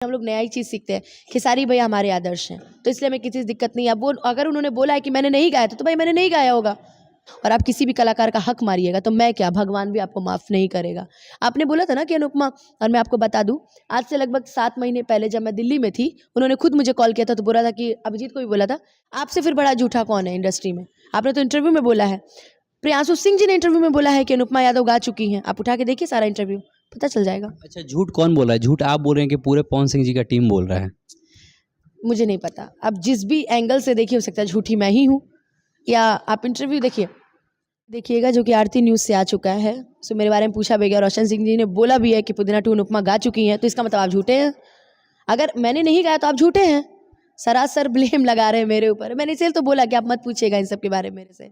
हम लोग नया ही चीज़ सीखते हैं। खेसारी भैया हमारे आदर्श हैं, तो इसलिए हमें किसी से दिक्कत नहीं है। अब वो अगर उन्होंने बोला है कि मैंने नहीं गाया था, तो भाई मैंने नहीं गाया होगा। और आप किसी भी कलाकार का हक मारिएगा तो मैं क्या, भगवान भी आपको माफ़ नहीं करेगा। आपने बोला था ना कि अनुपमा, और मैं आपको बता दूं, आज से लगभग 7 महीने पहले जब मैं दिल्ली में थी, उन्होंने खुद मुझे कॉल किया था, तो बोला था कि अभिजीत को भी बोला था, आपसे फिर बड़ा झूठा कौन है इंडस्ट्री में। आपने तो इंटरव्यू में बोला है, प्रियांशु सिंह जी ने इंटरव्यू में बोला है कि अनुपमा यादव गा चुकी हैं। आप उठा के देखिए सारा इंटरव्यू, पता चल जाएगा। अच्छा, झूठ कौन बोल रहा है? झूठ आप बोल रहे हैं कि पूरे पवन सिंह जी का टीम बोल रहा है? मुझे नहीं पता, अब जिस भी एंगल से देखिए, हो सकता है झूठी मैं ही हूँ, या आप इंटरव्यू देखिएगा जो कि आरती न्यूज़ से आ चुका है। सो मेरे बारे में पूछा भी गया, रोशन सिंह जी ने बोला भी है कि पुदीना 2 अनुपमा गा चुकी हैं, तो इसका मतलब आप झूठे हैं। अगर मैंने नहीं गाया तो आप झूठे हैं, सरासर ब्लेम लगा रहे हैं मेरे ऊपर। मैंने इसलिए तो बोला कि आप मत पूछिएगा इन सब के बारे में मेरे से।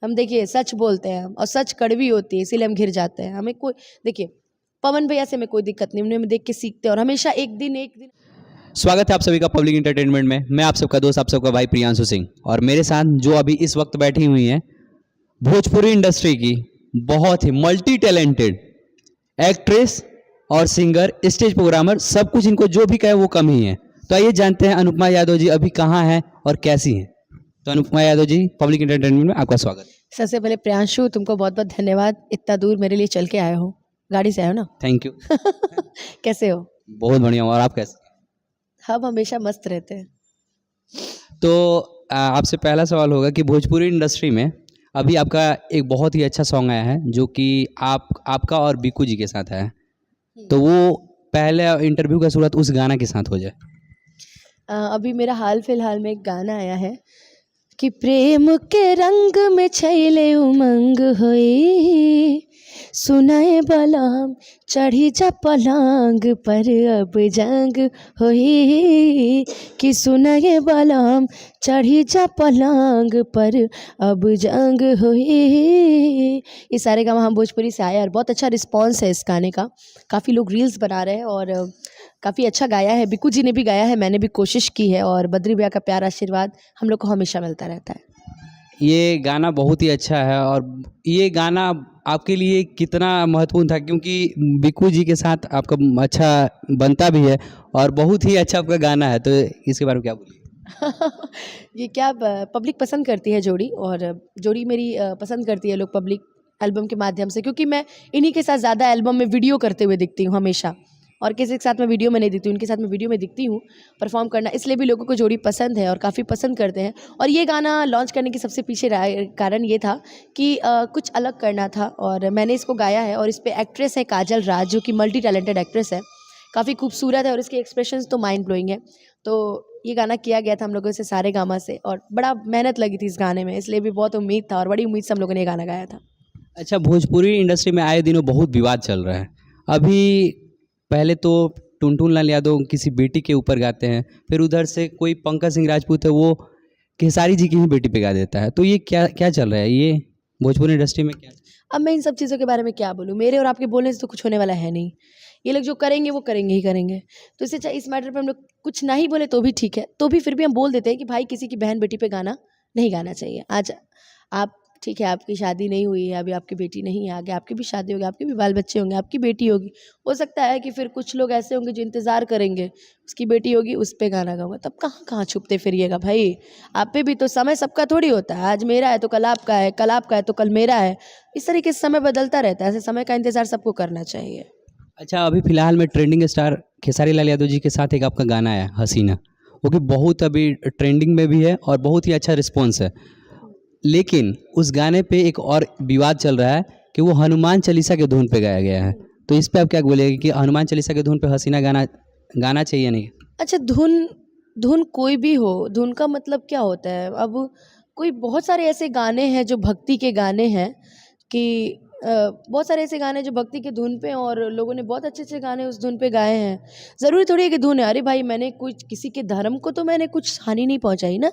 हम देखिए सच बोलते हैं और सच कड़वी होती है, इसीलिए हम घिर जाते हैं। हमें कोई, देखिए पवन भैया से हमें कोई दिक्कत नहीं, उन्हें हम देख के सीखते हैं और हमेशा एक दिन स्वागत है आप सभी का पब्लिक इंटरटेनमेंट में। मैं आप सबका दोस्त, आप सबका भाई प्रियांशु सिंह, और मेरे साथ जो अभी इस वक्त बैठी हुई हैं, भोजपुरी इंडस्ट्री की बहुत ही मल्टी टैलेंटेड एक्ट्रेस और सिंगर, स्टेज प्रोग्रामर, सब कुछ इनको जो भी कहे वो कम ही है। तो आइए जानते हैं अनुपमा यादव जी अभी कहाँ हैं और कैसी हैं। तो अनुपमा यादव जी, पब्लिक इंटरटेनमेंट में आपका स्वागत। सबसे पहले प्रियांशु, तुमको बहुत बहुत धन्यवाद, इतना दूर मेरे लिए चल के आए हो, गाड़ी से आए हो ना। Thank you. कैसे हो? बहुत बढ़िया हूँ, और आप कैसे? हम हमेशा मस्त रहते हैं। तो आपसे पहला सवाल होगा कि भोजपुरी इंडस्ट्री में अभी आपका एक बहुत ही अच्छा सॉन्ग आया है जो कि आपका और बीकू जी के साथ आया है, तो वो पहले इंटरव्यू का शुरुआत उस गाना के साथ हो जाए। अभी मेरा हाल फिलहाल में एक गाना आया है कि प्रेम के रंग में छैले उमंग होई, सुनाए बलाम चढ़ी जा पलांग पर अब जंग होई, कि सुनाए बलाम चढ़ी जा पलांग पर अब जंग होई। ये सारे गाना हम भोजपुरी से आए और बहुत अच्छा रिस्पांस है इस गाने का। काफ़ी लोग रील्स बना रहे हैं और काफ़ी अच्छा गाया है। बिकू जी ने भी गाया है, मैंने भी कोशिश की है, और बद्री भैया का प्यार आशीर्वाद हम लोग को हमेशा मिलता रहता है। ये गाना बहुत ही अच्छा है, और ये गाना आपके लिए कितना महत्वपूर्ण था? क्योंकि बिकू जी के साथ आपका अच्छा बनता भी है और बहुत ही अच्छा आपका गाना है, तो इसके बारे में क्या बोलिए? ये क्या पब्लिक पसंद करती है जोड़ी, और जोड़ी मेरी पसंद करती है लोग पब्लिक एल्बम के माध्यम से, क्योंकि मैं इन्हीं के साथ ज़्यादा एल्बम में वीडियो करते हुए दिखती हूँ हमेशा, और किसी के साथ मैं वीडियो में नहीं दिखती हूँ, उनके साथ मैं वीडियो में दिखती हूँ परफॉर्म करना, इसलिए भी लोगों को जोड़ी पसंद है और काफ़ी पसंद करते हैं। और ये गाना लॉन्च करने के सबसे पीछे कारण ये था कि कुछ अलग करना था, और मैंने इसको गाया है। और इस पर एक्ट्रेस है काजल राज, जो कि मल्टी टैलेंटेड एक्ट्रेस है, काफ़ी खूबसूरत है, और इसके एक्सप्रेशंस तो माइंड ब्लोइंग है। तो ये गाना किया गया था हम लोगों से सारे गामा से, और बड़ा मेहनत लगी थी इस गाने में, इसलिए भी बहुत उम्मीद था, और बड़ी उम्मीद से हम लोगों ने ये गाना गाया था। अच्छा, भोजपुरी इंडस्ट्री में आए दिनों बहुत विवाद चल रहा है। अभी पहले तो टुनटुन लाल यादव किसी बेटी के ऊपर गाते हैं, फिर उधर से कोई पंकज सिंह राजपूत है, वो खेसारी जी की ही बेटी पे गा देता है। तो ये क्या क्या चल रहा है ये भोजपुरी इंडस्ट्री में? क्या अब मैं इन सब चीज़ों के बारे में क्या बोलूँ, मेरे और आपके बोलने से तो कुछ होने वाला है नहीं। ये लोग जो करेंगे वो करेंगे ही करेंगे, तो इससे अच्छा इस मैटर पे हम लोग कुछ ना ही बोले तो भी ठीक है, तो भी फिर भी हम बोल देते हैं कि भाई किसी की बहन बेटी पे गाना नहीं गाना चाहिए। आज आप, ठीक है, आपकी शादी नहीं हुई है, अभी आपकी बेटी नहीं है, आगे आपकी भी शादी होगी, आपके भी बाल बच्चे होंगे, आपकी बेटी होगी, हो सकता है कि फिर कुछ लोग ऐसे होंगे जो इंतज़ार करेंगे उसकी बेटी होगी उस पर गाना गाऊंगा, तब कहाँ कहाँ छुपते फिरिएगा भाई। आप पे भी तो समय सबका थोड़ी होता है, आज मेरा है तो कल आपका है, कल आपका है तो कल मेरा है, इस तरीके से समय बदलता रहता है, ऐसे समय का इंतज़ार सबको करना चाहिए। अच्छा, अभी फिलहाल में ट्रेंडिंग स्टार खेसारी लाल यादव जी के साथ एक आपका गाना आया हसीना, वो कि बहुत अभी ट्रेंडिंग में भी है और बहुत ही अच्छा रिस्पॉन्स है। लेकिन उस गाने पे एक और विवाद चल रहा है कि वो हनुमान चालीसा के धुन पे गाया गया है। तो इस पे आप क्या बोलेंगे कि हनुमान चालीसा के धुन पे हसीना गाना गाना चाहिए नहीं? अच्छा, धुन धुन कोई भी हो, धुन का मतलब क्या होता है? अब कोई बहुत सारे ऐसे गाने हैं जो भक्ति के गाने हैं कि बहुत सारे ऐसे गाने जो भक्ति के धुन पे, और लोगों ने बहुत अच्छे अच्छे गाने उस धुन पे गाए हैं। ज़रूरी थोड़ी है कि धुन है, अरे भाई मैंने कुछ किसी के धर्म को तो मैंने कुछ हानि नहीं पहुंचाई ना,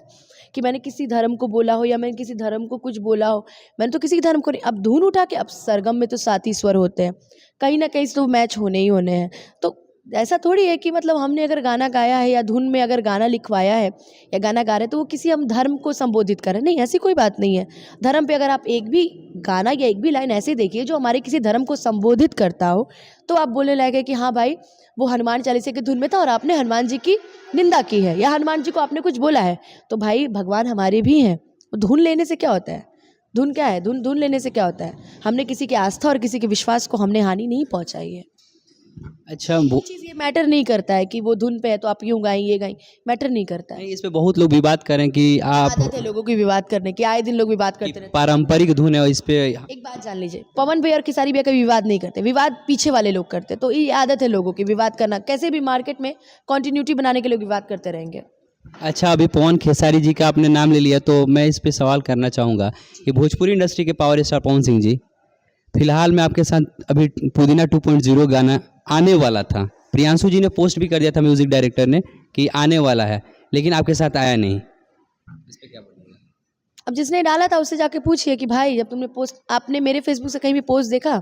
कि मैंने किसी धर्म को बोला हो या मैंने किसी धर्म को कुछ बोला हो, मैंने तो किसी के धर्म को नहीं। अब धुन उठा के, अब सरगम में तो 7 ही स्वर होते हैं, कहीं ना कहीं से तो मैच होने ही होने हैं। तो ऐसा थोड़ी है कि मतलब हमने अगर गाना गाया है या धुन में अगर गाना लिखवाया है या गाना गा रहे हैं तो वो किसी हम धर्म को संबोधित करें, नहीं, ऐसी कोई बात नहीं है। धर्म पे अगर आप एक भी गाना या एक भी लाइन ऐसे देखिए जो हमारे किसी धर्म को संबोधित करता हो, तो आप बोलने लगे कि हाँ भाई वो हनुमान चालीसा की धुन में था और आपने हनुमान जी की निंदा की है या हनुमान जी को आपने कुछ बोला है, तो भाई भगवान हमारे भी हैं। धुन लेने से क्या होता है? धुन क्या है? धुन लेने से क्या होता है? हमने किसी की आस्था और किसी के विश्वास को हमने हानि नहीं पहुंचाई है। अच्छा ये चीज़ ये मैटर नहीं करता है कि वो धुन पे है तो आप यूं गाएं ये गाएं, मैटर नहीं करता है। नहीं, इस पे बहुत लोग विवाद करें कि आप आदत है लोगों की विवाद करने की, आए दिन लोग विवाद करते रहते पारंपरिक धुन है और इस पे हैं। एक बात जान लीजिए, पवन भैया और खेसारी भैया का विवाद नहीं करते, विवाद पीछे वाले लोग करते, तो ये आदत है लोगों की विवाद करना। कैसे भी मार्केट में कंटिन्यूटी बनाने के लिए विवाद करते रहेंगे। अच्छा, अभी पवन खेसारी जी का आपने नाम ले लिया तो मैं इस पे सवाल करना चाहूँगा कि भोजपुरी इंडस्ट्री के पावर स्टार पवन सिंह जी, फिलहाल में आपके साथ अभी पुदीना 2.0 गाना आने वाला था। प्रियांशु जी ने पोस्ट भी कर दिया था म्यूजिक डायरेक्टर ने कि आने वाला है, लेकिन आपके साथ आया नहीं। इस पे क्या बोलेंगे? अब जिसने डाला था उससे जाके पूछिए कि भाई जब तुमने पोस्ट, आपने मेरे फेसबुक से कहीं भी पोस्ट देखा?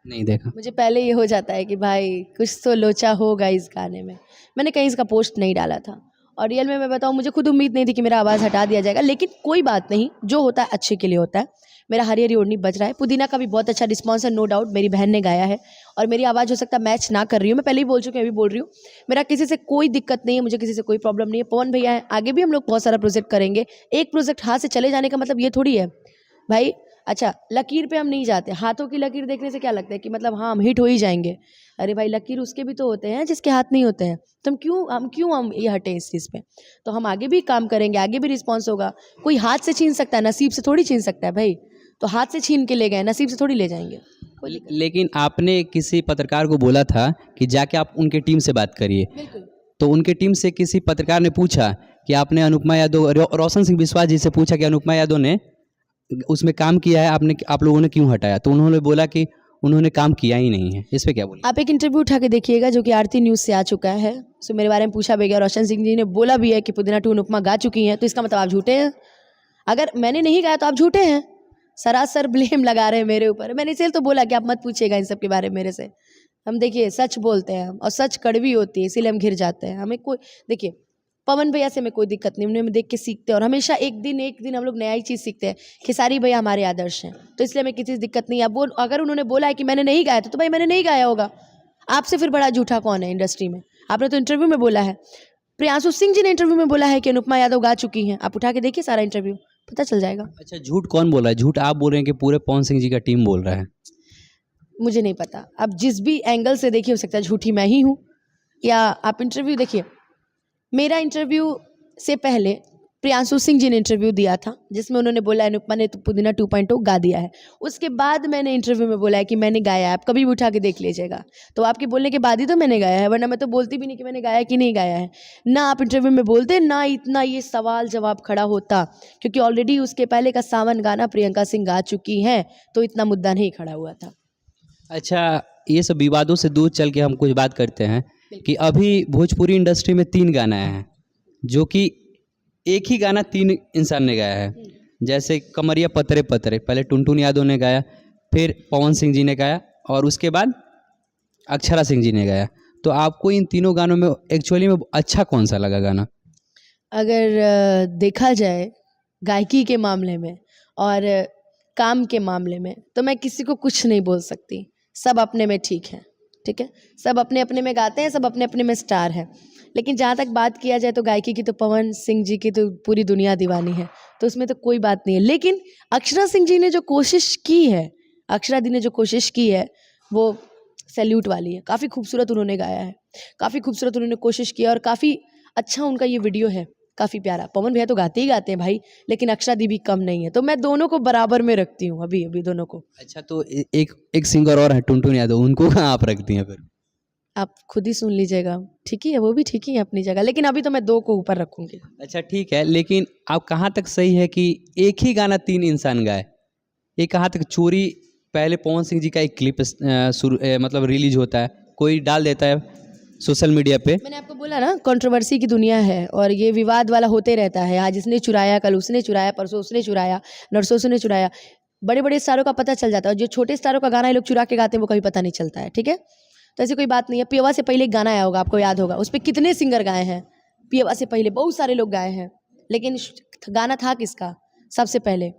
नहीं देखा। मुझे पहले ये हो जाता है कि भाई कुछ तो लोचा होगा इस गाने में। मैंने कहीं इसका पोस्ट नहीं डाला था और रियल में मैं बताऊँ मुझे खुद उम्मीद नहीं थी कि मेरा आवाज़ हटा दिया जाएगा, लेकिन कोई बात नहीं, जो होता है अच्छे के लिए होता है। मेरा हरी हरी ओढ़नी बज रहा है। पुदीना का भी बहुत अच्छा रिस्पॉन्स है, नो डाउट। मेरी बहन ने गाया है और मेरी आवाज़ हो सकता है मैच ना कर रही हूँ, मैं पहले ही बोल चुकी हूँ, अभी बोल रही हूँ। मेरा किसी से कोई दिक्कत नहीं है, मुझे किसी से कोई प्रॉब्लम नहीं है। पवन भैया है, आगे भी हम लोग बहुत सारा प्रोजेक्ट करेंगे। एक प्रोजेक्ट हाथ से चले जाने का मतलब ये थोड़ी है भाई। अच्छा, लकीर पे हम नहीं जाते, हाथों की लकीर देखने से क्या लगता है कि मतलब हाँ हम हिट हो ही जाएंगे। अरे भाई लकीर उसके भी तो होते हैं जिसके हाथ नहीं होते हैं, तो हम क्यों ये हटे इस चीज़ पे। तो हम आगे भी काम करेंगे, आगे भी रिस्पॉन्स होगा। कोई हाथ से छीन सकता है, नसीब से थोड़ी छीन सकता है भाई। तो हाथ से छीन के ले गए, नसीब से थोड़ी ले जाएंगे। लेकिन आपने किसी पत्रकार को बोला था कि जाके आप उनके टीम से बात करिए, बिल्कुल। तो उनके टीम से किसी पत्रकार ने पूछा कि आपने अनुपमा यादव, रोशन सिंह बिस्वास जी से पूछा कि अनुपमा यादव ने उसमें काम किया है, आप लोगों ने क्यों हटाया? तो उन्होंने बोला कि उन्होंने काम किया ही नहीं है। इस पे क्या बोले? आप एक इंटरव्यू उठा के देखिएगा जो कि आरती न्यूज़ से आ चुका है, सो मेरे बारे में पूछा भी गया। रोशन सिंह जी ने बोला भी है कि पुदीना 2 अनुपमा गा चुकी हैं, तो इसका मतलब आप झूठे हैं। अगर मैंने नहीं गाया तो आप झूठे हैं, सरासर ब्लेम लगा रहे हैं मेरे ऊपर। मैंने इसलिए तो बोला कि आप मत पूछिएगा इन सब के बारे में मेरे से। हम देखिए सच बोलते हैं और सच कड़वी होती है, इसीलिए हम घिर जाते हैं। हमें कोई, देखिए पवन भैया से हमें कोई दिक्कत नहीं, उन्हें हम देख के सीखते हैं और हमेशा एक दिन हम लोग नया ही चीज़ सीखते हैं। खेसारी भैया हमारे आदर्श हैं, तो इसलिए हमें किसी दिक्कत नहीं है। अब वो अगर उन्होंने बोला है कि मैंने नहीं गाया था तो भाई मैंने नहीं गाया होगा। आपसे फिर बड़ा झूठा कौन है इंडस्ट्री में? आपने तो इंटरव्यू में बोला है, प्रियांशु सिंह जी ने इंटरव्यू में बोला है कि अनुपमा यादव गा चुकी हैं। आप उठा के देखिए सारा इंटरव्यू, पता चल जाएगा। अच्छा, झूठ कौन बोल रहा है? झूठ आप बोल रहे हैं कि पूरे पवन सिंह जी का टीम बोल रहा है? मुझे नहीं पता, अब जिस भी एंगल से देखिए, हो सकता है झूठी मैं ही हूँ, या आप इंटरव्यू देखिए। मेरा इंटरव्यू से पहले प्रियांशु सिंह जी ने इंटरव्यू दिया था जिसमें उन्होंने बोला अनुपमा ने तो पुदीना 2.0 गा दिया है। उसके बाद मैंने इंटरव्यू में बोला है कि मैंने गाया है, आप कभी भी उठा के देख लीजिएगा। तो आपके बोलने के बाद ही तो मैंने गाया है, वरना मैं तो बोलती भी नहीं कि मैंने गाया कि नहीं गाया है। ना आप इंटरव्यू में बोलते, ना इतना ये सवाल जवाब खड़ा होता, क्योंकि ऑलरेडी उसके पहले का सावन गाना प्रियंका सिंह गा चुकी हैं, तो इतना मुद्दा नहीं खड़ा हुआ था। अच्छा, ये सब विवादों से दूर चल के हम कुछ बात करते हैं कि अभी भोजपुरी इंडस्ट्री में 3 गाना हैं, जो कि एक ही गाना 3 इंसान ने गाया है। जैसे कमरिया पतरे पतरे, पहले टुनटुन यादव ने गाया, फिर पवन सिंह जी ने गाया और उसके बाद अक्षरा सिंह जी ने गाया। तो आपको इन तीनों गानों में एक्चुअली में अच्छा कौन सा लगा गाना? अगर देखा जाए गायकी के मामले में और काम के मामले में, तो मैं किसी को कुछ नहीं बोल सकती। सब अपने में ठीक है, ठीक है, सब अपने अपने में गाते हैं, सब अपने अपने में स्टार है। लेकिन जहाँ तक बात किया जाए तो गायकी की तो पवन सिंह जी की तो पूरी दुनिया दीवानी है, तो उसमें तो कोई बात नहीं है। लेकिन अक्षरा सिंह जी ने जो कोशिश की है, अक्षरा दी ने जो कोशिश की है, वो सैल्यूट वाली है। काफ़ी खूबसूरत उन्होंने गाया है, काफ़ी खूबसूरत उन्होंने कोशिश की है और काफ़ी अच्छा उनका ये वीडियो है, काफ़ी प्यारा। पवन भैया तो गाते ही गाते हैं भाई, लेकिन अक्षरा दी भी कम नहीं है, तो मैं दोनों को बराबर में रखती हूँ अभी दोनों को। अच्छा, तो एक सिंगर और है टुनटुन यादव, उनको कहाँ आप रखती हैं फिर? आप खुद ही सुन लीजिएगा, ठीक ही है, वो भी ठीक ही है अपनी जगह, लेकिन अभी तो मैं 2 को ऊपर रखूंगी। अच्छा ठीक है, लेकिन आप कहाँ तक सही है कि एक ही गाना 3 इंसान गाए? ये कहाँ तक चोरी? पहले पवन सिंह जी का एक क्लिप मतलब रिलीज होता है, कोई डाल देता है सोशल मीडिया पे। मैंने आपको बोला ना, कंट्रोवर्सी की दुनिया है और ये विवाद वाला होते रहता है। आज इसने चुराया, कल उसने चुराया, परसों उसने चुराया, नरसों उसने चुराया। बड़े बड़े स्टारों का पता चल जाता है, और जो छोटे स्टारों का गाना ये लोग चुरा के गाते हैं वो कभी पता नहीं चलता है, ठीक है। तो ऐसी कोई बात नहीं है। पियवा से पहले एक गाना आया होगा, आपको याद होगा, उस पर कितने सिंगर गाए हैं। पियवा से पहले बहुत सारे लोग गाए हैं, लेकिन गाना था किसका सबसे पहले?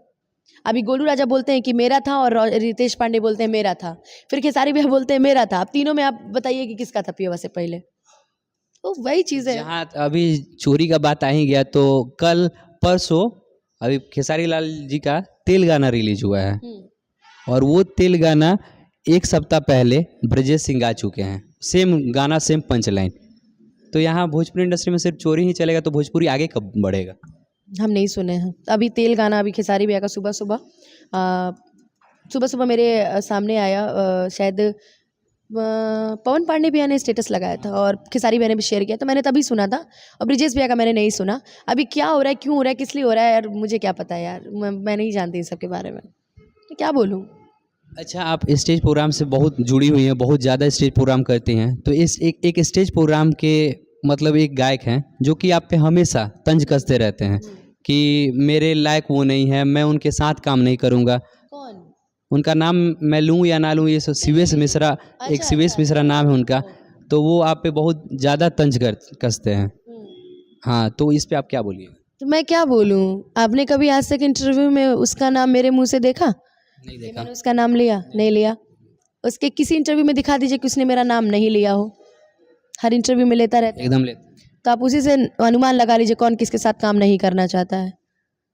अभी गोलू राजा बोलते हैं कि मेरा था, और रितेश पांडे बोलते हैं मेरा था, फिर खेसारी भैया बोलते हैं मेरा था। अब तीनों में आप बताइए कि किसका था पियवा से पहले? तो वही चीज़ है। जहाँ अभी चोरी का बात आ ही गया, तो कल परसों अभी खेसारी लाल जी का तेल गाना रिलीज हुआ है, और वो तेल गाना एक सप्ताह पहले ब्रजेश सिंह गा चुके हैं। सेम गाना, सेम पंच लाइन। तो यहाँ भोजपुरी इंडस्ट्री में सिर्फ चोरी ही चलेगा तो भोजपुरी आगे कब बढ़ेगा? हम नहीं सुने हैं अभी तेल गाना। अभी खेसारी भैया का सुबह सुबह मेरे सामने आया, शायद पवन पांडे भैया ने स्टेटस लगाया था और खेसारी भैया ने भी शेयर किया, तो मैंने तभी सुना था। और ब्रिजेश भैया का मैंने नहीं सुना। अभी क्या हो रहा है, क्यों हो रहा है, किस लिए हो रहा है यार, मुझे क्या पता है यार, मैं नहीं जानती इन सब के बारे में, तो क्या बोलूँ। अच्छा, आप स्टेज प्रोग्राम से बहुत जुड़ी हुई हैं, बहुत ज़्यादा स्टेज प्रोग्राम करती हैं, तो इस एक स्टेज प्रोग्राम के मतलब एक गायक हैं जो कि आप पे हमेशा तंज कसते रहते हैं कि मेरे लायक वो नहीं है, मैं उनके साथ काम नहीं करूँगा। कौन? उनका नाम मैं लूँ या ना लूँ, ये शिवेश मिश्रा, एक शिवेश मिश्रा नाम है उनका। तो वो आप पे बहुत ज़्यादा तंज कसते हैं। हाँ, तो इस पे आप क्या बोलिए? तो मैं क्या बोलूँ, आपने कभी आज तक इंटरव्यू में उसका नाम मेरे मुंह से देखा? नहीं देखा। मैंने उसका नाम लिया? नहीं लिया। उसके किसी इंटरव्यू में दिखा दीजिए कि उसने मेरा नाम नहीं लिया हो। हर इंटरव्यू में लेता रहता है। एकदम ले। तो आप उसी से अनुमान लगा लीजिए कौन किसके साथ काम नहीं करना चाहता है,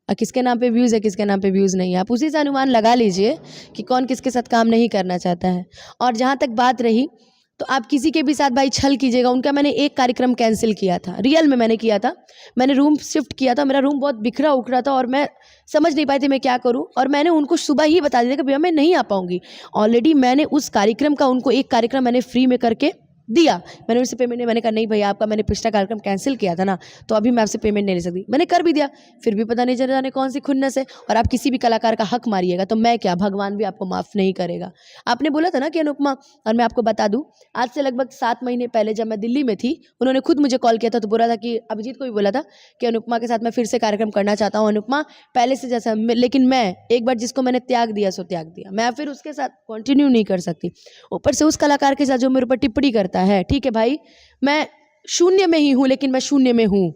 और किसके नाम पे व्यूज़ है, किसके नाम पे व्यूज़ नहीं है। आप उसी से अनुमान लगा लीजिए कि कौन किसके साथ काम नहीं करना चाहता है। और जहाँ तक बात रही, तो आप किसी के भी साथ भाई छल कीजिएगा। उनका मैंने एक कार्यक्रम कैंसिल किया था, रियल में मैंने किया था। मैंने रूम शिफ्ट किया था, मेरा रूम बहुत बिखरा उखरा था और मैं समझ नहीं पाई थी मैं क्या करूं, और मैंने उनको सुबह ही बता दिया कि भैया मैं नहीं आ पाऊंगी। ऑलरेडी मैंने उस कार्यक्रम का, उनको एक कार्यक्रम मैंने फ्री में करके दिया। मैंने उनसे पेमेंट नहीं, मैंने कहा नहीं भैया आपका मैंने पिछला कार्यक्रम कैंसिल किया था ना, तो अभी मैं आपसे पेमेंट नहीं ले सकती। मैंने कर भी दिया, फिर भी पता नहीं जाने कौन सी खुन्नस है। और आप किसी भी कलाकार का हक मारिएगा तो मैं क्या, भगवान भी आपको माफ़ नहीं करेगा। आपने बोला था ना कि अनुपमा, और मैं आपको बता दूं, आज से लगभग 7 महीने पहले जब मैं दिल्ली में थी, उन्होंने खुद मुझे कॉल किया था, तो बोला था कि अभिजीत को भी बोला था कि अनुपमा के साथ मैं फिर से कार्यक्रम करना चाहता हूँ, अनुपमा पहले से जैसा। लेकिन मैं एक बार जिसको मैंने त्याग दिया सो त्याग दिया, मैं फिर उसके साथ कंटिन्यू नहीं कर सकती। ऊपर से उस कलाकार के साथ जो मेरे ऊपर टिप्पणी करता है, ठीक है भाई, मैं शून्य में ही हूँ, लेकिन मैं शून्य में हूँ,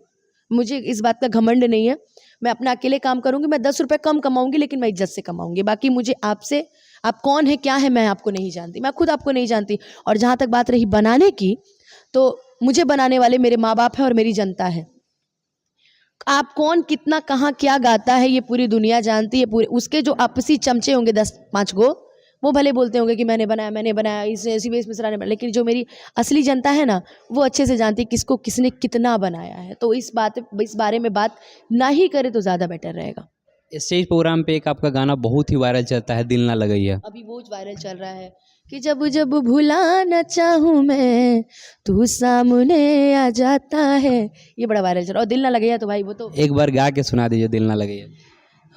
मुझे इस बात का घमंड नहीं है। मैं अपना अकेले काम करूंगी, मैं 10 रुपए कम कमाऊंगी, लेकिन मैं इज्जत से कमाऊंगी। बाकी मुझे आपसे, आप कौन है क्या है, मैं आपको नहीं जानती, मैं खुद आपको नहीं जानती। और जहां तक बात रही बनाने की, तो मुझे बनाने वाले मेरे माँ बाप है और मेरी जनता है। आप कौन कितना कहाँ क्या गाता है ये पूरी दुनिया जानती है। पूरे उसके जो आपसी चमचे होंगे 10-5 गो, वो भले बोलते होंगे कि मैंने बनाया, इसे शिवेश मिश्रा ने बनाया, लेकिन जो मेरी असली जनता है ना, वो अच्छे से जानती है किसको किसने कितना बनाया है। तो इस बारे में बात ना ही करे तो ज़्यादा बेटर रहेगा। स्टेज प्रोग्राम पे एक आपका गाना बहुत ही वायरल चलता है, दिल ना लगैया। अभी बहुत वायरल चल रहा है कि जब जब भुलाना चाहूँ मैं, तू सामने आ जाता है। ये बड़ा वायरल चल रहा है। और दिल ना लगैया तो भाई वो तो एक बार गा के सुना दीजिए, दिल ना लगैया।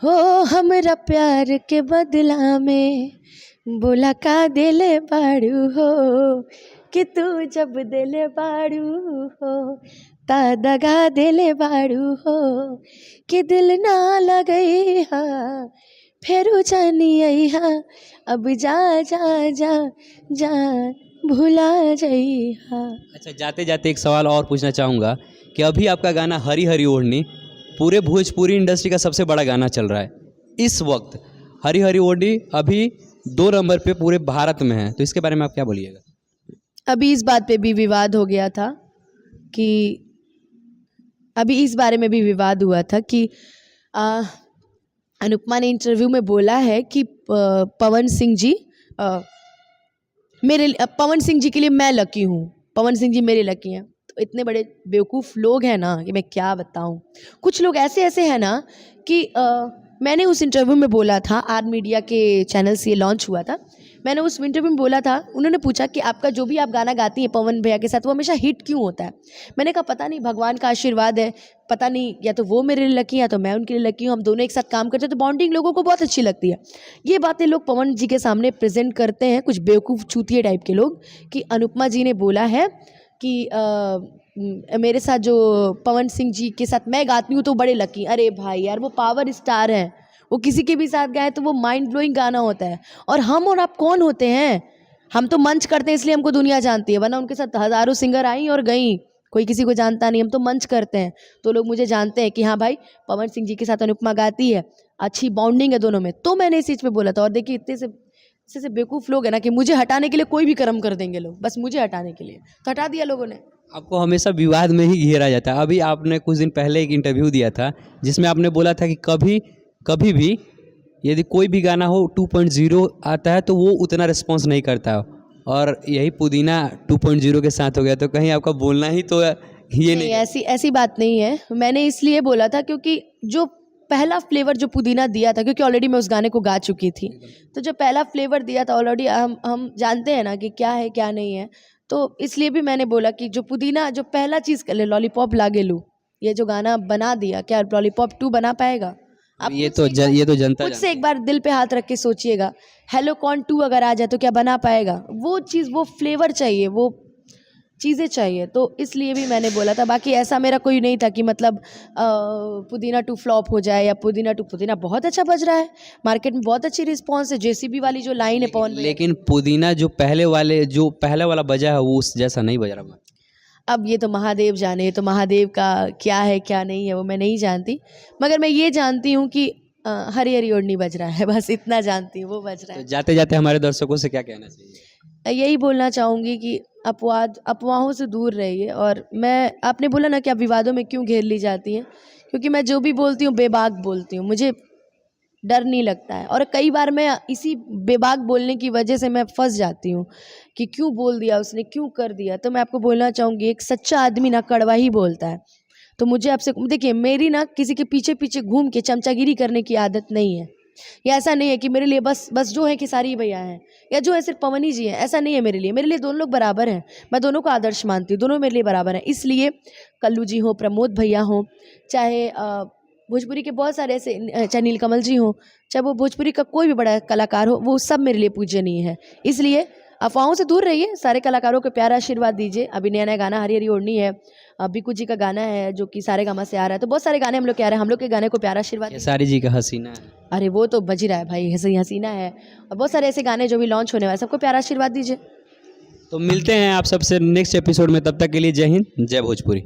हो हमरा प्यार के बदला में बोला का दिले बाड़ू हो, कि तू जब दिले बाड़ू हो ता दगा दिले बाड़ू हो, कि दिल ना लगई हा फेरू जानी आई हा, अब जा जा जा जा भुला जाई हा। अच्छा, जाते जाते एक सवाल और पूछना चाहूँगा कि अभी आपका गाना हरी हरी ओढ़नी पूरे भोजपुरी इंडस्ट्री का सबसे बड़ा गाना चल रहा है इस वक्त। हरी हरी ओढ़नी अभी 2 नंबर पे पूरे भारत में है, तो इसके बारे में आप क्या बोलिएगा? अभी इस बात पे भी विवाद हो गया था कि अभी इस बारे में भी विवाद हुआ था कि अनुपमा ने इंटरव्यू में बोला है कि पवन सिंह जी पवन सिंह जी के लिए मैं लकी हूँ, पवन सिंह जी मेरे लकी हैं। तो इतने बड़े बेवकूफ़ लोग हैं ना कि मैं क्या बताऊँ। कुछ लोग ऐसे ऐसे हैं ना कि मैंने उस इंटरव्यू में बोला था, आर मीडिया के चैनल से ये लॉन्च हुआ था, मैंने उस इंटरव्यू में बोला था, उन्होंने पूछा कि आपका जो भी आप गाना गाती हैं पवन भैया के साथ वो हमेशा हिट क्यों होता है। मैंने कहा पता नहीं, भगवान का आशीर्वाद है, पता नहीं, या तो वो मेरे लिए लकी है या तो मैं उनके लिए लकी हूँ। हम दोनों एक साथ काम करते हैं तो बॉन्डिंग लोगों को बहुत अच्छी लगती है। ये बातें लोग पवन जी के सामने प्रेजेंट करते हैं, कुछ बेवकूफ़ चूतिए टाइप के लोग, कि अनुपमा जी ने बोला है कि मेरे साथ जो पवन सिंह जी के साथ मैं गाती हूँ तो बड़े लकी। अरे भाई यार, वो पावर स्टार हैं, वो किसी के भी साथ गाए तो वो माइंड ब्लोइंग गाना होता है। और हम और आप कौन होते हैं? हम तो मंच करते हैं इसलिए हमको दुनिया जानती है, वरना उनके साथ हज़ारों सिंगर आई और गई, कोई किसी को जानता नहीं। हम तो मंच करते हैं तो लोग मुझे जानते हैं कि हाँ भाई पवन सिंह जी के साथ अनुपमा गाती है, अच्छी बॉन्डिंग है दोनों में, तो मैंने इस चीज़ पे बोला था। और देखिए इतने से बेवकूफ़ लोग हैं ना कि मुझे हटाने के लिए कोई भी कर्म कर देंगे लोग, बस मुझे हटाने के लिए, तो हटा दिया लोगों ने। आपको हमेशा विवाद में ही घेरा जाता है। अभी आपने कुछ दिन पहले एक इंटरव्यू दिया था जिसमें आपने बोला था कि कभी भी यदि कोई भी गाना हो 2.0 आता है तो वो उतना रिस्पॉन्स नहीं करता, और यही पुदीना 2.0 के साथ हो गया, तो कहीं आपका बोलना ही तो ये नहीं। ऐसी बात नहीं है। मैंने इसलिए बोला था क्योंकि जो पहला फ्लेवर जो पुदीना दिया था, क्योंकि ऑलरेडी मैं उस गाने को गा चुकी थी, तो जो पहला फ्लेवर दिया था ऑलरेडी हम जानते हैं ना कि क्या है क्या नहीं है, तो इसलिए भी मैंने बोला कि जो पुदीना जो पहला चीज़ कर ले, लॉलीपॉप लागेलू, ये जो गाना बना दिया, क्या लॉलीपॉप 2 बना पाएगा? आप ये तो जनता खुद से एक बार दिल पे हाथ रख के सोचिएगा, हेलो कॉन 2 अगर आ जाए तो क्या बना पाएगा? वो चीज़, वो फ्लेवर चाहिए, वो चीज़ें चाहिए, तो इसलिए भी मैंने बोला था। बाकी ऐसा मेरा कोई नहीं था कि मतलब पुदीना 2 फ्लॉप हो जाए या पुदीना बहुत अच्छा बज रहा है, मार्केट में बहुत अच्छी रिस्पॉन्स है। जेसीबी वाली जो लाइन है पवन भैया, लेकिन पुदीना जो पहले वाला बजा है वो उस जैसा नहीं बज रहा। अब ये तो महादेव जाने, ये तो महादेव का क्या है क्या नहीं है वो मैं नहीं जानती, मगर मैं ये जानती हूँ कि हरी हरी ओढ़नी बज रहा है, बस इतना जानती हूँ, वो बज रहा तो है। जाते जाते हमारे दर्शकों से क्या कहना चाहिए? यही बोलना चाहूँगी कि अफवाहों से दूर रहिए। और मैं, आपने बोला ना कि आप विवादों में क्यों घेर ली जाती हैं, क्योंकि मैं जो भी बोलती हूँ बेबाक बोलती हूँ, मुझे डर नहीं लगता है। और कई बार मैं इसी बेबाक बोलने की वजह से मैं फंस जाती हूँ कि क्यों बोल दिया उसने, क्यों कर दिया। तो मैं आपको बोलना चाहूँगी, एक सच्चा आदमी ना कड़वा ही बोलता है। तो मुझे आपसे देखिए, मेरी ना किसी के पीछे पीछे घूम के चमचागिरी करने की आदत नहीं है। या ऐसा नहीं है कि मेरे लिए बस जो है खेसारी भैया हैं या जो है सिर्फ पवनी जी हैं, ऐसा नहीं है। मेरे लिए दोनों लोग बराबर हैं, मैं दोनों को आदर्श मानती हूँ, दोनों मेरे लिए बराबर हैं। इसलिए कल्लू जी हो, प्रमोद भैया हो, चाहे भोजपुरी के बहुत सारे ऐसे, चाहे नीलकमल जी हो, चाहे वो भोजपुरी का कोई भी बड़ा कलाकार हो, वो सब मेरे लिए पूजनीय है। इसलिए अफवाहों से दूर रहिए, सारे कलाकारों को प्यारा आशीर्वाद दीजिए। अभी नया नया गाना हरी हरी ओढ़नी है, बिकू जी का गाना है जो कि सारेगामा से आ रहा है, तो बहुत सारे गाने हम लोग के आ रहे हैं, हम लोग के गाने को प्यारा आशीर्वाद। खेसारी जी का हसीना है, अरे वो तो बज ही रहा है भाई, हसीना है, और बहुत सारे ऐसे गाने जो भी लॉन्च होने वाले, सबको प्यारा आशीर्वाद दीजिए। तो मिलते हैं आप सबसे नेक्स्ट एपिसोड में, तब तक के लिए जय हिंद, जय भोजपुरी।